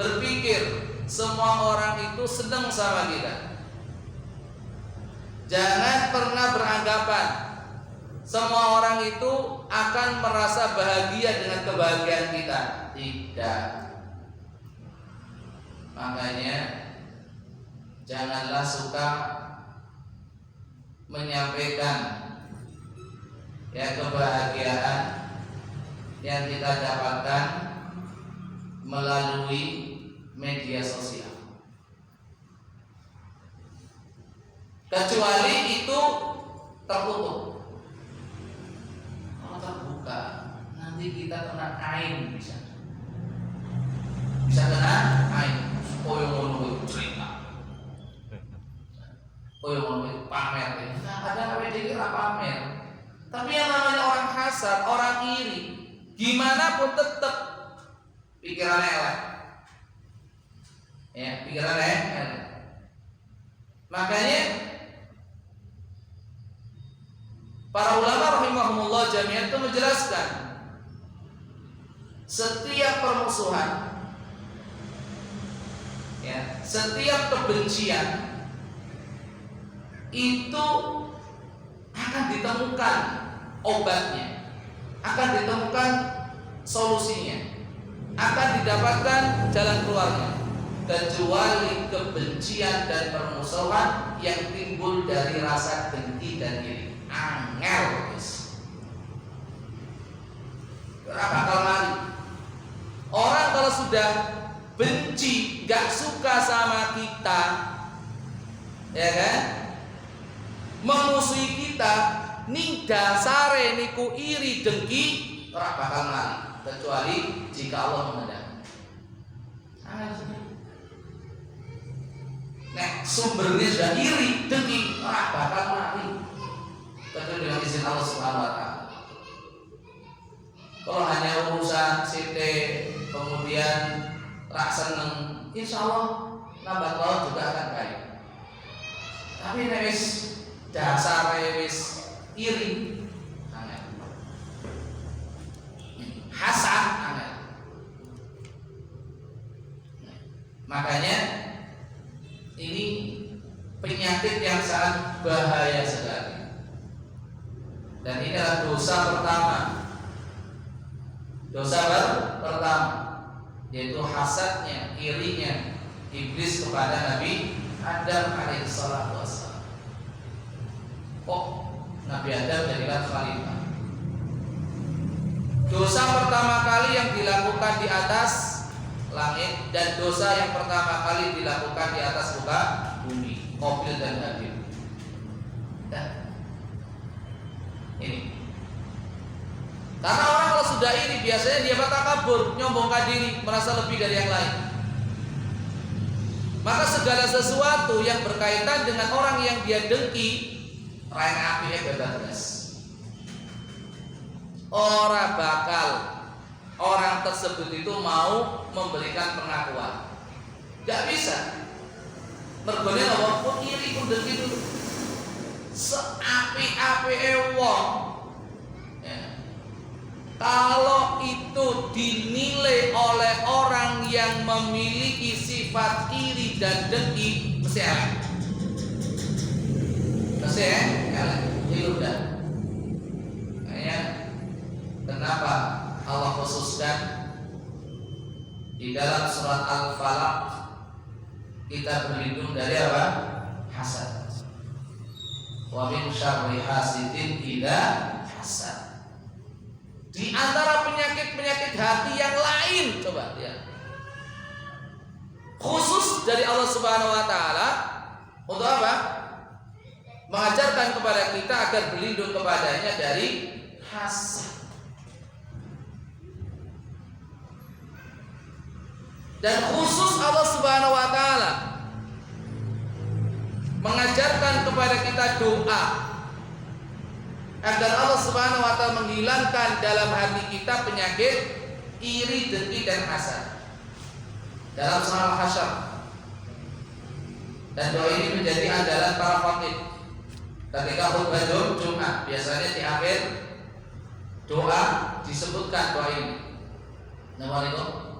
berpikir semua orang itu senang sama kita. Jangan pernah beranggapan semua orang itu akan merasa bahagia dengan kebahagiaan kita. Tidak. Makanya janganlah suka menyampaikan kebahagiaan yang kita dapatkan melalui media sosial. Kecuali itu tertutup. Kalau terbuka, nanti kita kena ain bisa kena ain. Koyo cerita, koyo pamer. Ada apa dikira pamer? Tapi yang namanya orang hasad, orang iri, gimana pun tetap pikirannya elek. Pikirannya elek. Makanya para ulama rahimahumullah jami'an itu menjelaskan setiap permusuhan, setiap kebencian itu akan ditemukan obatnya, akan ditemukan solusinya, akan didapatkan jalan keluarnya, kecuali kebencian dan permusuhan yang timbul dari rasa dengki dan iri. Angel guys. Berapa kali orang kalau sudah benci, gak suka sama kita, memusuhi kita, ning dasare niku iri dengki, ora bakal mari kecuali jika Allah mengendaki. Sumbernya sudah iri dengki, ora bakal mari kecuali dengan izin Allah Subhanahu wa taala. Kalau hanya urusan sithik kemudian rak seneng, insya Allah lambat laun juga akan baik. Tapi wis dasar wis iri, hasad, makanya ini penyakit yang sangat bahaya sekali. Dan ini adalah dosa pertama. Dosa pertama yaitu hasadnya, irinya iblis kepada Nabi Adam alaihissalatu wassalam. Nabi Adam jadikan khalifah. Dosa pertama kali yang dilakukan di atas langit dan dosa yang pertama kali dilakukan di atas muka bumi, Qabil dan Habil. Ini karena orang kalau sudah iri biasanya dia takabur, nyombongkan diri, merasa lebih dari yang lain. Maka segala sesuatu yang berkaitan dengan orang yang dia dengki, rain apinya bebas. Orang bakal orang tersebut itu mau memberikan pengakuan, gak bisa. Mergone apa? Pun iri pun dengki dulu. Seapi-api wong, kalau itu dinilai oleh orang yang memiliki sifat iri dan dengki, mesti elek. Mesti elek. Ini udah. Kenapa Allah khususkan di dalam surat Al-Falaq kita berlindung dari apa? Hasad. Wa min syarri hasidin idza hasad. Di antara penyakit-penyakit hati yang lain, coba lihat. Khusus dari Allah Subhanahu wa taala untuk apa? Mengajarkan kepada kita agar berlindung kepadanya dari hasad. Dan khusus Allah Subhanahu wa taala mengajarkan kepada kita doa agar Allah Subhanahu wa taala menghilangkan dalam hati kita penyakit iri, dengki dan hasad. Dalam surah Al-Hasyr. Dan doa ini menjadi andalan para khatib ketika khutbah Jumat. Biasanya di akhir doa disebutkan doa ini. Assalamualaikum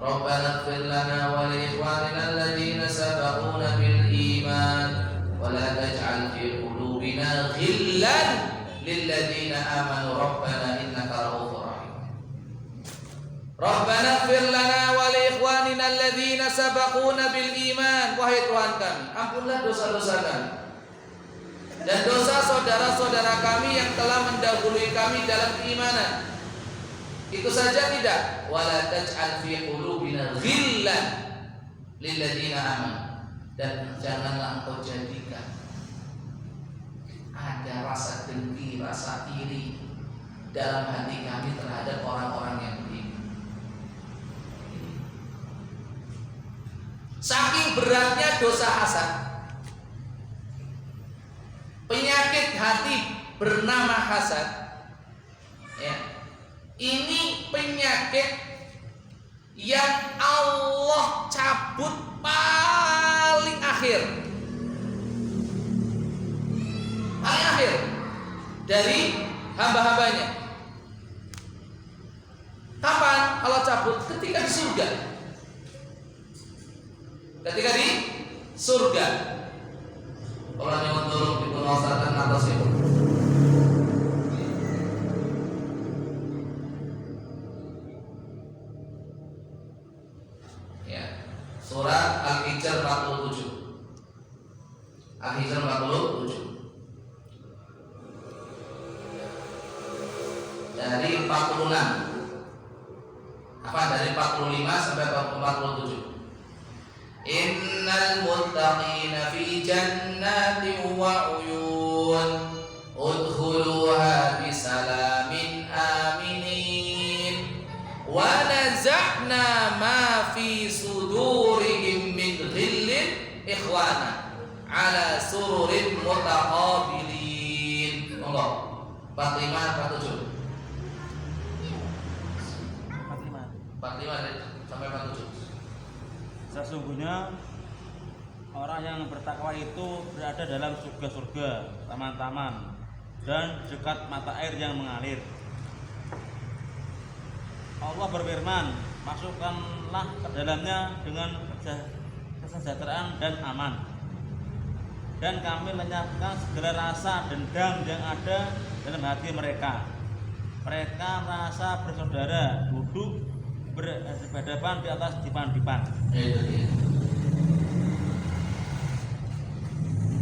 Rabbana ighfir lana wa li ikhwanina alladhina sabaquna bil iman wa la taj'al fi qulubina ghillan lil ladzina amanu rabbana innaka ra'ufur rahim. Rabbana ighfir lana wa li ikhwanina alladhina sabaquna bil iman. Wahai Tuhan kami, ampunlah dosa-dosa kami dan dosa saudara-saudara kami yang telah mendahului kami dalam keimanan. Itu saja tidak. Wala taj'al fi qulubina ghillan lil ladzina amanu. Dan janganlah engkau jadikan ada rasa dengki, rasa iri dalam hati kami terhadap orang-orang yang beriman. Saking beratnya dosa hasad, penyakit hati bernama hasad, ya, ini penyakit yang Allah cabut paling akhir dari hamba-hambanya. Kapan Allah cabut? Ketika di surga. Ketika di surga. Orang yang tolong dipenguasakan atas itu. Surat Al-Hijr 47. Al-Hijr 47. Dari 46. Dari 45 sampai 47. Innal muttaqina fi jannatin wa uyun udkhuluha bisalamin aminin wa naza'na ma fi sudurihim min ghillin ikhwana ala sururin mutaqabilin. Allah 45 47. 45 sampai 47. Sesungguhnya orang yang bertakwa itu berada dalam surga-surga, taman-taman, dan dekat mata air yang mengalir. Allah berfirman, masukkanlah ke dalamnya dengan kesejahteraan dan aman. Dan kami lenyapkan segala rasa dendam yang ada dalam hati mereka. Mereka merasa bersaudara, duduk berhadapan di atas dipan-dipan.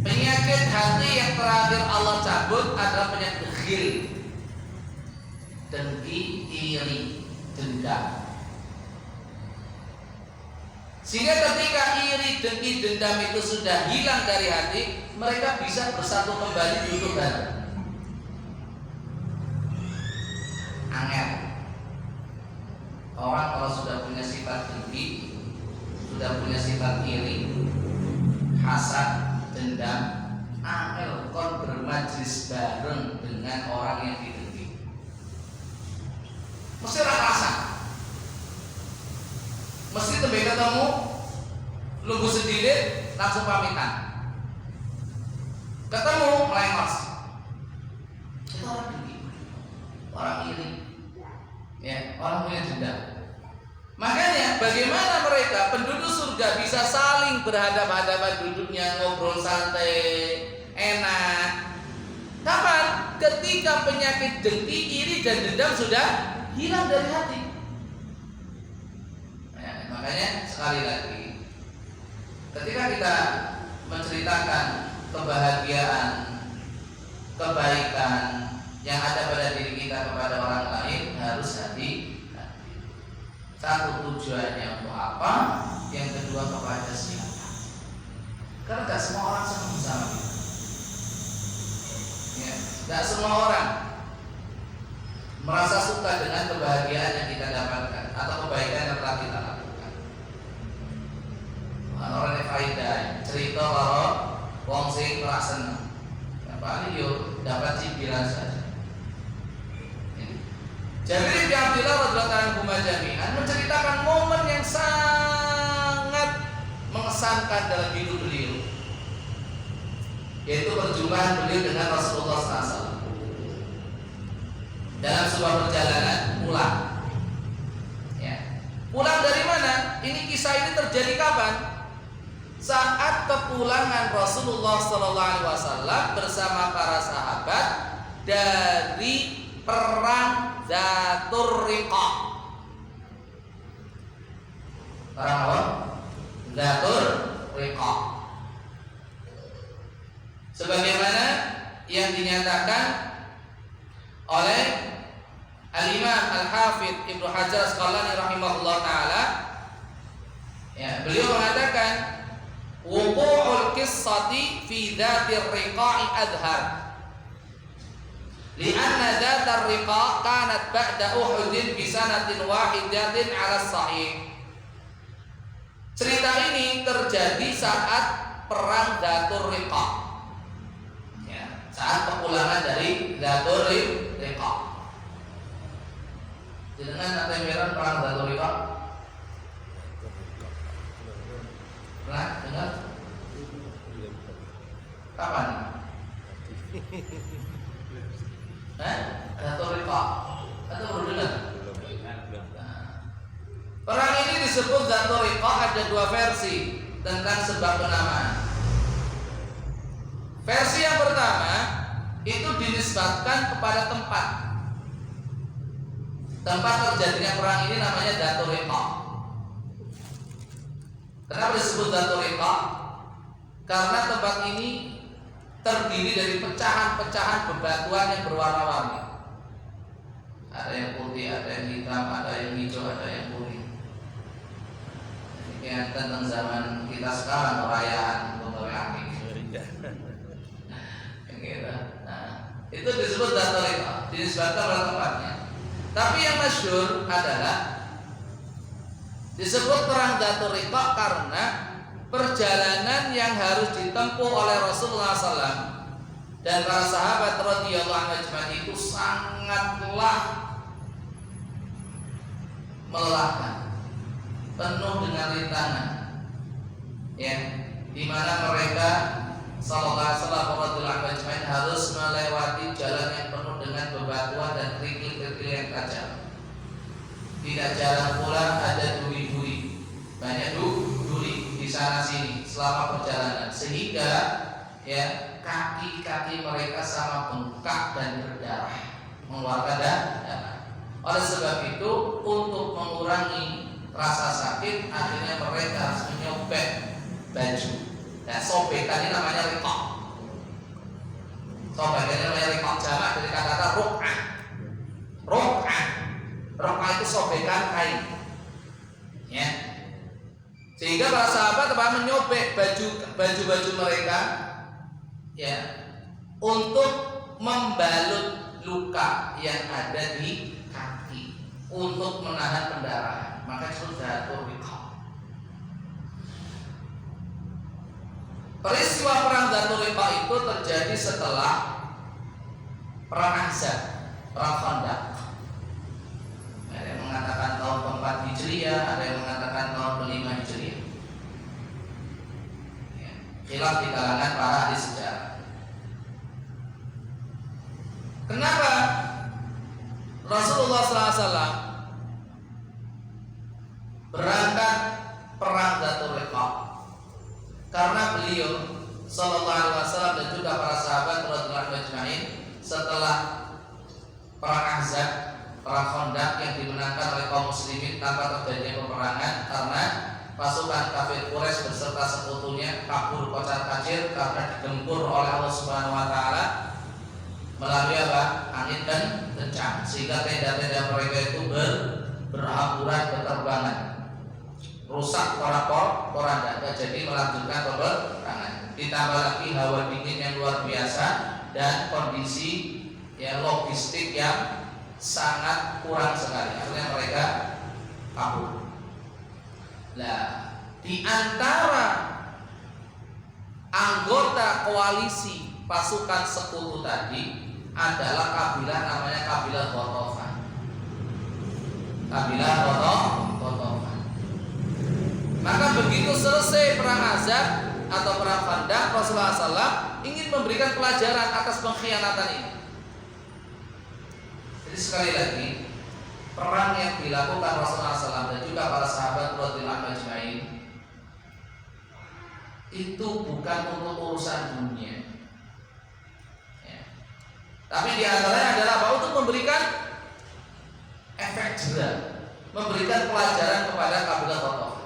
Penyakit hati yang terakhir Allah cabut adalah penyakit ghil, dengki, iri, dendam. Sehingga ketika iri, dengki, dendam itu sudah hilang dari hati, mereka bisa bersatu kembali duduk bareng. Angel. Orang kalau sudah punya sifat dengki, sudah punya sifat iri, hasad, dendam, angel kon bermajlis bareng dengan orang yang didengki. Mesti rasa, mesti tembe ketemu, nunggu sedikit, langsung pamitan. Ketemu melengos. Itu orang dengki, orang iri, ya, orang punya dendam. Makanya bagaimana mereka penduduk surga bisa saling berhadapan-hadapan duduknya, ngobrol santai, enak. Kapan? Ketika penyakit dengki, iri, dan dendam sudah hilang dari hati. Nah, makanya sekali lagi, ketika kita menceritakan kebahagiaan, kebaikan yang ada pada diri kita kepada orang lain, harus hati. Satu, tujuannya untuk apa? Yang kedua, kepada siapa? Karena tidak semua orang senang sama kita. Ya, tidak semua orang merasa suka dengan kebahagiaan yang kita dapatkan atau kebaikan yang telah kita lakukan. Orang yang faedah cerita kalau wong sing ora seneng, ya paling yo dapat cibiran saja. Jabir bin Abdullah radhiyallahu anhu jami'an menceritakan momen yang sangat mengesankan dalam hidup beliau, yaitu perjumpaan beliau dengan Rasulullah SAW dalam sebuah perjalanan pulang. Ya. Pulang dari mana? ini kisah ini terjadi kapan? Saat kepulangan Rasulullah SAW bersama para sahabat dari perang Dzatur Riqah. Perang apa? Dzatur Riqah. Sebagaimana yang dinyatakan oleh Al-Imam Al-Hafidh Ibnu Hajar Asqalani rahimahullah taala, ya, beliau mengatakan wuqu'ul qissati fi dzatir riqa'i adhar li'anna dzatar riqa' kanat ba'da Uhudin bi sanatin wahidatin 'ala sahih. Cerita ini terjadi saat perang Dzatur Riqa', ya, saat kepulangan dari Dzatur Riqa'. Dengan atemeran perang Dzatur Riqa'. Pernah dengar? Kapan? Dzatur Riqa'. Atau baru dengar? Perang ini disebut Dzatur Riqah, ada dua versi tentang sebab penamaan. Versi yang pertama itu dinisbatkan kepada tempat terjadinya perang ini, namanya Dzatur Riqah. Kenapa disebut Dzatur Riqah? Karena tempat ini terdiri dari pecahan-pecahan bebatuan yang berwarna-warni. Ada yang putih, ada yang hitam, ada yang hijau, ada yang kuning. Yang tentang zaman kita sekarang, perayaan pegawai akik. Nah, itu disebut Dzatur Riqah, dinisbatkan pada tempatnya. Tapi yang masyhur adalah disebut perang Dzatur Riqah karena perjalanan yang harus ditempuh oleh Rasulullah SAW dan para sahabat radhiyallahu anhum itu sangatlah melelahkan, penuh dengan rintangan, ya, di mana mereka sallallahu alaihi wasallam harus melewati jalan yang penuh dengan bebatuan dan kerikil-kerikil yang tajam. Tidak jarang pula ada duri-duri, banyak duri di sana sini selama perjalanan, sehingga ya kaki-kaki mereka sama bengkak dan berdarah, mengeluarkan darah. Oleh sebab itu, untuk mengurangi rasa sakit, akhirnya mereka harus menyobek baju. Nah, sobekan ini namanya riqah. Sobekan ini namanya riqah, jamak dari kata-kata ruk'ah. Ruk'ah itu sobekan kain, ya. Sehingga para sahabat menyobek baju mereka, ya, untuk membalut luka yang ada di kaki, untuk menahan pendarahan. Maka disebut Dzatur Riqah. Peristiwa perang Dzatur Riqah itu terjadi setelah perang Ahzab, perang Khandaq. Ada yang mengatakan tahun ke-4 Hijriah, ada yang mengatakan tahun ke-5 Hijriah. Ya, khilaf di kalangan para ahli sejarah. Kenapa Rasulullah SAW berangkat perang Dzatur Riqah? Karena beliau sallallahu alaihi wasallam dan juga para sahabat radhiyallahu anhum setelah perang Ahzab, perang Khandaq yang dimenangkan oleh kaum muslimin tanpa terjadinya peperangan karena pasukan kafir Quraisy beserta sekutunya kabur kocar-kacir karena digempur oleh Allah Subhanahu wa taala melalui apa? Angin dan kencang, sehingga tenda-tenda mereka itu berhamburan berterbangan, rusak porak-poranda, jadi melanjutkan peperangan. Ditambah lagi hawa dingin yang luar biasa dan kondisi ya logistik yang sangat kurang sekali, akhirnya mereka kabur. Nah, di antara anggota koalisi pasukan sekutu tadi adalah kabilah namanya kabilah Ghatafan. Kabilah Ghatafan. Maka begitu selesai perang Ahzab atau perang Khandaq, Rasulullah SAW ingin memberikan pelajaran atas pengkhianatan ini. Jadi sekali lagi, perang yang dilakukan Rasulullah SAW dan juga para sahabat radhiyallahu anhum ajma'in itu bukan untuk urusan dunia, ya. Tapi di antaranya adalah apa? Untuk memberikan efek jerah, memberikan pelajaran kepada kabilah Quraisy.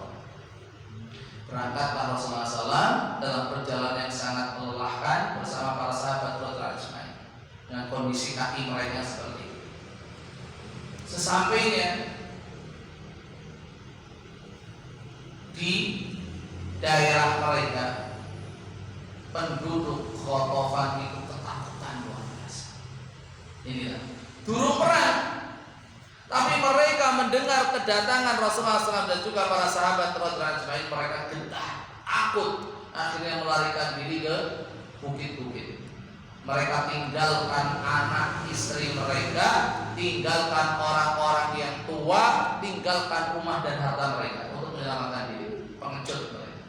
Berangkatlah Rasulullah SAW dalam perjalanan yang sangat melelahkan bersama para sahabat radhiyallahu anhum dengan kondisi kaki mereka seperti itu. Sesampainya di daerah mereka, penduduk Ghatafan itu ketakutan luar biasa. Inilah durung perang, tapi mereka mendengar kedatangan Rasulullah SAW dan juga para sahabat radhiyallahu anhum, mereka gentar, takut, akhirnya melarikan diri ke bukit-bukit. Mereka tinggalkan anak istri mereka, tinggalkan orang-orang yang tua, tinggalkan rumah dan harta mereka untuk menyelamatkan diri. Pengecut mereka,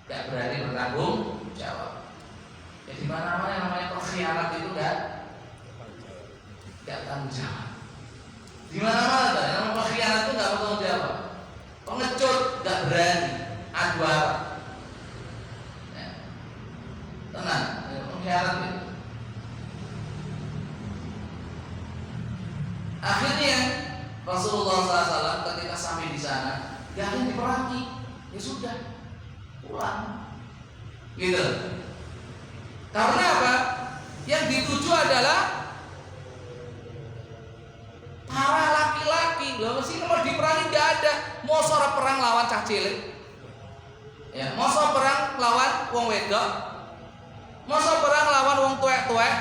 gak berani bertanggung jawab. Ya di mana-mana yang namanya pengkhianat itu gak tanggung jawab. Di mana-mana yang namanya pengkhianat itu gak bertanggung jawab. Pengecut gak berani adu arah. Ya. Tenang, pengkhianat itu. Akhirnya Rasulullah SAW ketika sampai di sana, gak ada yang diperangi, ya sudah pulang, gitu. Karena apa? Yang dituju adalah para laki-laki. Loh, mesti kalau diperangi gak ada. Mau seorang perang lawan cah cilik, ya, mau seorang perang lawan wong wedok, mau seorang perang lawan wong tuwek-tuwek,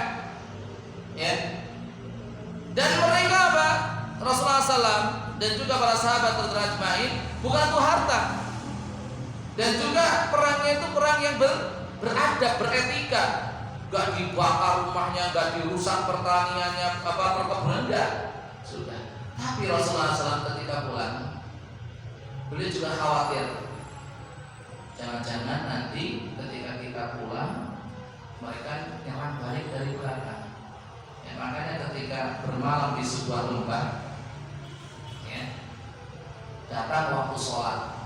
ya. Dan mereka apa? Rasulullah SAW dan juga para sahabat radhiyallahu anhum bukan untuk harta. Dan juga perangnya itu perang yang beradab, beretika. Gak dibakar rumahnya, gak dirusak pertaniannya, perkebunan, enggak. Sudah. Tapi Rasulullah SAW ketika pulang, beliau juga khawatir. Jangan-jangan nanti ketika kita pulang, mereka nyerang balik dari belakang. Ya, makanya ketika bermalam di sebuah lembah, ya, datang waktu sholat.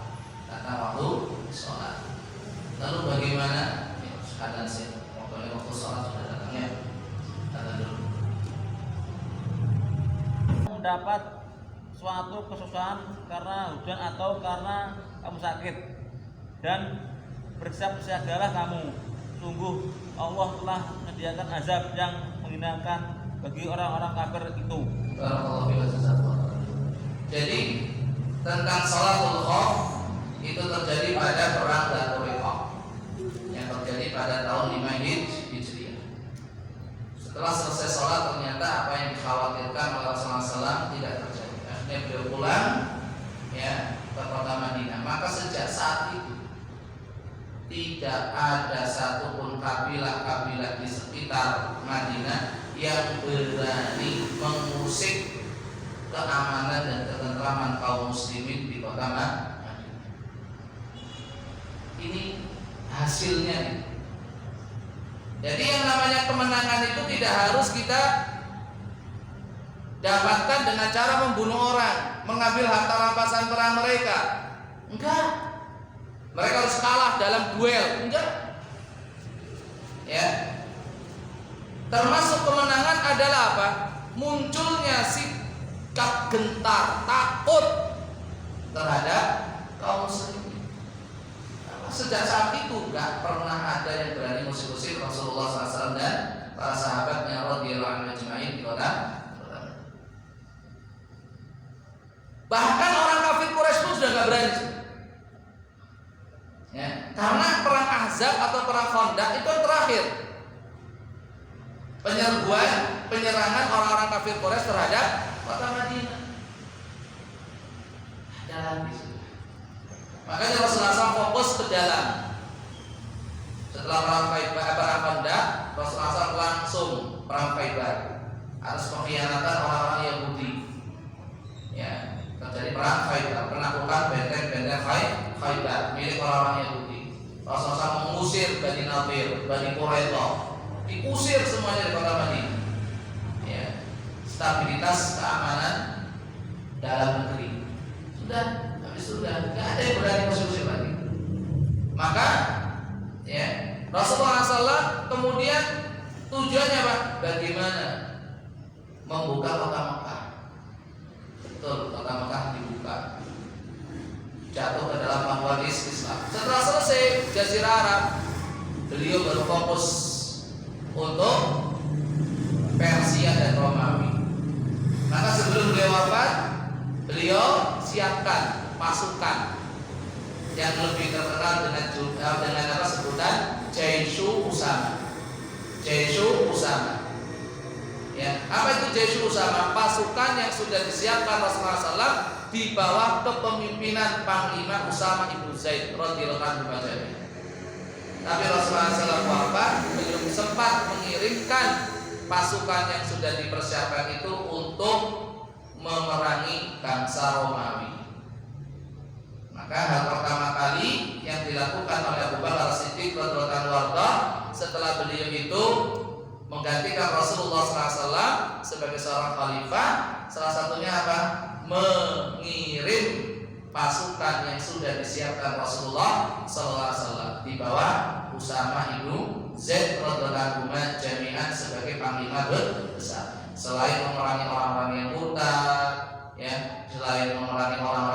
Lalu bagaimana? Ya, adzan sih. Pokoknya waktu sholat sudah datang, ya. Adzan dulu. Mendapat suatu kesusahan karena hujan atau karena kamu sakit, dan bersiap-siagalah kamu. Sungguh Allah telah menyediakan azab yang menghinakan bagi orang-orang kafir itu. Jadi tentang salatul khauf itu terjadi pada perang Dzatul Riqah yang terjadi pada tahun 5 Hijriah. Setelah selesai sholat ternyata apa yang dikhawatirkan oleh Rasulullah SAW tidak terjadi. Akhirnya beliau pulang, ya, ke kota Madinah. Maka sejak saat itu tidak ada satupun kabilah-kabilah di sekitar Madinah yang berani mengusik keamanan dan ketentraman kaum muslimin di kota Madinah. Ini hasilnya. Jadi yang namanya kemenangan itu tidak harus kita dapatkan dengan cara membunuh orang, mengambil harta rampasan perang mereka. Enggak. Mereka harus kalah dalam duel. Enggak. Ya. Termasuk kemenangan adalah apa? Munculnya sikap gentar, takut terhadap kaum muslimin. Sejak saat itu gak pernah ada yang berani musik-musik Rasulullah SAW dan para sahabatnya radhiyallahu anhum ajma'in di kota. Bahkan orang kafir Quraisy pun sudah gak berani. Ya, karena perang Ahzab atau perang Khandaq itu yang terakhir. Penyerangan orang-orang kafir Quraisy terhadap kota Madinah. Dalam itu. Makanya Rasulullah SAW fokus ke dalam. Setelah perang Khandaq, Rasulullah SAW langsung perang Khaibar atas pengkhianatan orang-orang Yahudi. Ya, terjadi perang Khaibar, penaklukan benteng-benteng Khaibar milik orang-orang Yahudi. Rasulullah SAW mengusir Bani Nadir, Bani Quraidah, diusir semuanya dari kota Madinah. Ya, stabilitas keamanan dalam negeri. Sudah, habis sudah, nggak ada yang berani usir-usir lagi. Maka ya Rasulullah SAW kemudian tujuannya apa? Bagaimana membuka kota Mekah. Betul, kota Mekah dibuka, jatuh ke dalam panduan Islam. Setelah selesai Jazirah Arab, beliau baru fokus untuk Persia dan Romawi. Maka sebelum beliau wafat, beliau siapkan pasukan yang lebih terkenal dengan apa sebutan Jaishu Usama. Jaishu Usama. Ya, apa itu Jaishu Usama? Pasukan yang sudah disiapkan Rasulullah SAW di bawah kepemimpinan Panglima Usama ibnu Zaid radhiyallahu anhu. Tapi Rasulullah SAW wafat, belum sempat mengirimkan pasukan yang sudah dipersiapkan itu untuk memerangi bangsa Romawi. Maka hal pertama kali yang dilakukan oleh Abu Bakar As-Siddiq radhiyallahu anhu setelah beliau itu menggantikan Rasulullah SAW sebagai seorang khalifah, salah satunya apa? Mengirim pasukan yang sudah disiapkan Rasulullah SAW di bawah Usama ibnu Zaid radhiyallahu anhu jami'an sebagai panglima besar. Selain memerangi orang-orang yang murtad, ya, selain memerangi orang